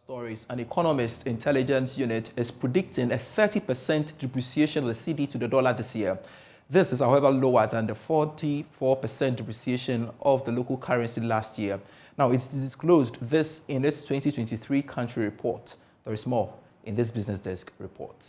Stories, an economist intelligence unit is predicting a 30% depreciation of the cedi to the dollar this year. This is, however, lower than the 44% depreciation of the local currency last year. Now, it's disclosed this in its 2023 country report. There is more in this Business Desk report.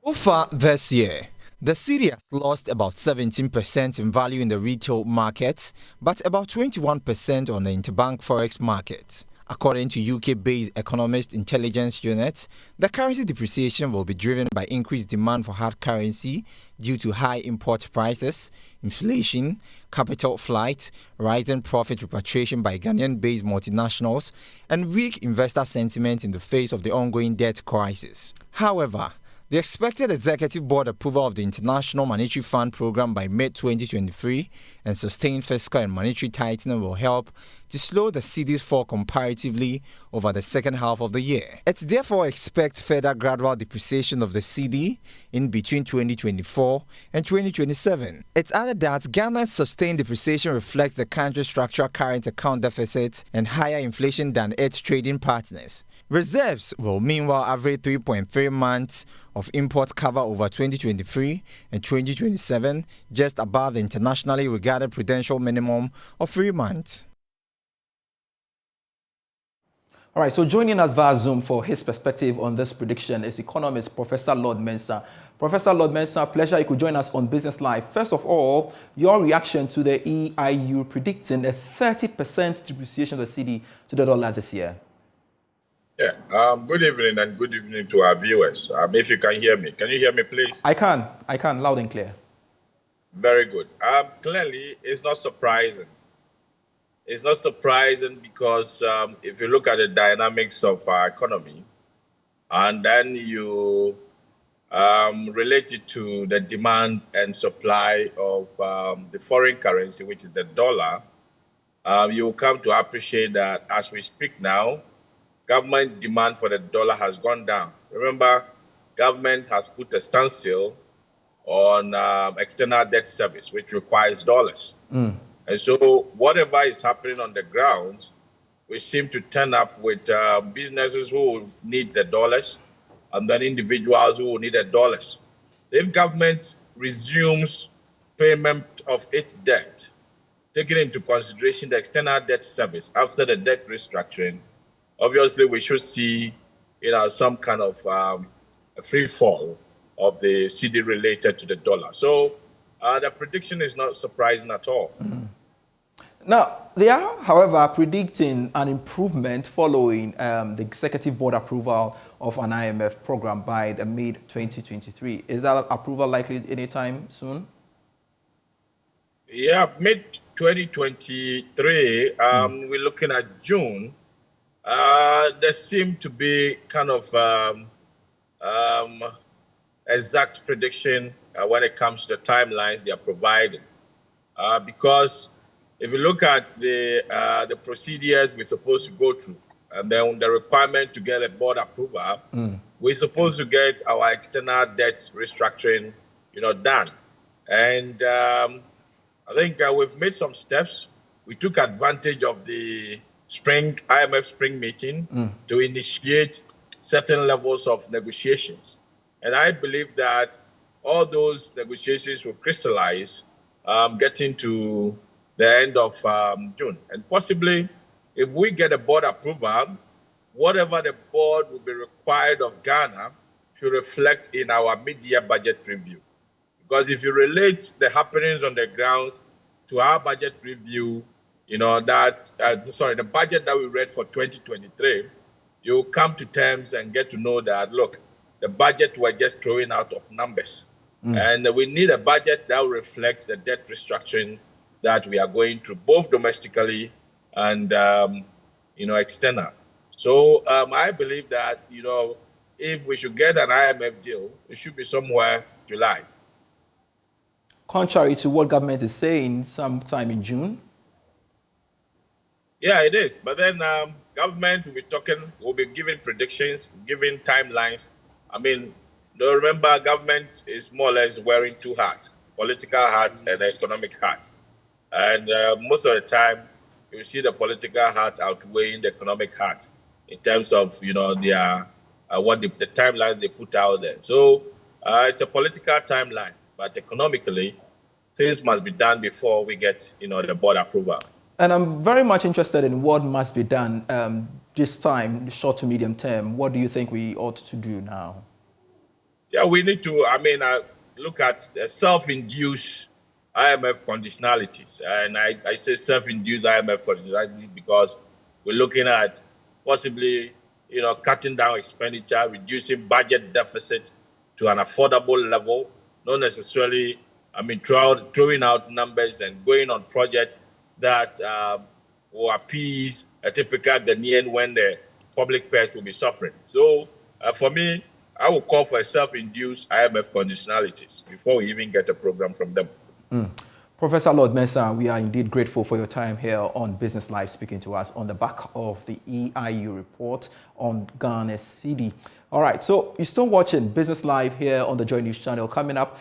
So far this year, the cedi has lost about 17% in value in the retail market, but about 21% on the interbank forex market. According to UK-based Economist Intelligence Unit, the currency depreciation will be driven by increased demand for hard currency due to high import prices, inflation, capital flight, rising profit repatriation by Ghanaian-based multinationals, and weak investor sentiment in the face of the ongoing debt crisis. However, the expected executive board approval of the International Monetary Fund program by mid-2023 and sustained fiscal and monetary tightening will help to slow the cedi's fall comparatively over the second half of the year. It therefore expects further gradual depreciation of the cedi in between 2024 and 2027. It's added that Ghana's sustained depreciation reflects the country's structural current account deficit and higher inflation than its trading partners. Reserves will meanwhile average 3.3 months of import cover over 2023 and 2027, just above the internationally regarded prudential minimum of 3 months. All right, so joining us via Zoom for his perspective on this prediction is economist Professor Lord Mensah. Professor Lord Mensah, pleasure you could join us on Business Live. First of all, your reaction to the EIU predicting a 30% depreciation of the cedi to the dollar this year. Yeah, good evening and good evening to our viewers. If you can hear me, can you hear me, please? I can, loud and clear. Very good. Clearly, it's not surprising. It's not surprising because if you look at the dynamics of our economy and then you relate it to the demand and supply of the foreign currency, which is the dollar, you'll come to appreciate that as we speak now, government demand for the dollar has gone down. Remember, government has put a standstill on external debt service, which requires dollars. And so whatever is happening on the ground, we seem to turn up with businesses who will need the dollars and then individuals who will need the dollars. If government resumes payment of its debt, taking into consideration the external debt service after the debt restructuring, obviously, we should see, some kind of a free fall of the cedi related to the dollar. So the prediction is not surprising at all. Now, they are, however, predicting an improvement following the executive board approval of an IMF program by the mid-2023. Is that approval likely anytime soon? Yeah, mid-2023, we're looking at June. There seem to be kind of exact prediction when it comes to the timelines they are providing. Because if you look at the procedures we're supposed to go through, and then the requirement to get a board approval, we're supposed to get our external debt restructuring, done. And I think we've made some steps. We took advantage of the IMF spring meeting to initiate certain levels of negotiations. And I believe that all those negotiations will crystallize getting to the end of June. And possibly, if we get a board approval, whatever the board will be required of Ghana should reflect in our mid-year budget review. Because if you relate the happenings on the grounds to our budget review, the budget that we read for 2023, you'll come to terms and get to know that, look, the budget we're just throwing out of numbers. And we need a budget that will reflect the debt restructuring that we are going through, both domestically and, external. So I believe that, if we should get an IMF deal, it should be somewhere July. Contrary to what government is saying, sometime in June? Yeah, it is. But then government will be giving predictions, giving timelines. I mean, remember, government is more or less wearing two hats, political hat and economic hat. And most of the time, you see the political hat outweighing the economic hat. in terms of, their what the timelines they put out there. So it's a political timeline, but economically, things must be done before we get, the board approval. And I'm very much interested in what must be done this time, the short to medium term. What do you think we ought to do now? Yeah, we need to, look at self-induced IMF conditionalities. And I say self-induced IMF conditionalities because we're looking at possibly, cutting down expenditure, reducing budget deficit to an affordable level, not necessarily, throwing out numbers and going on projects that will appease a typical Ghanaian when the public purse will be suffering. So for me, I will call for a self-induced IMF conditionalities before we even get a program from them. Professor Lord Mensah, we are indeed grateful for your time here on Business Live, speaking to us on the back of the EIU report on Ghana's cedi. All right, so you're still watching Business Live here on the Joy News channel. Coming up,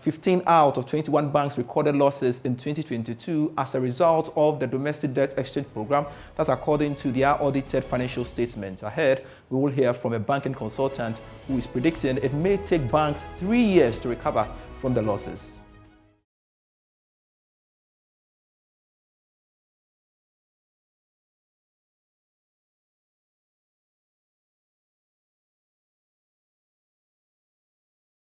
15 out of 21 banks recorded losses in 2022 as a result of the domestic debt exchange program. That's according to their audited financial statements. Ahead, we will hear from a banking consultant who is predicting it may take banks 3 years to recover from the losses.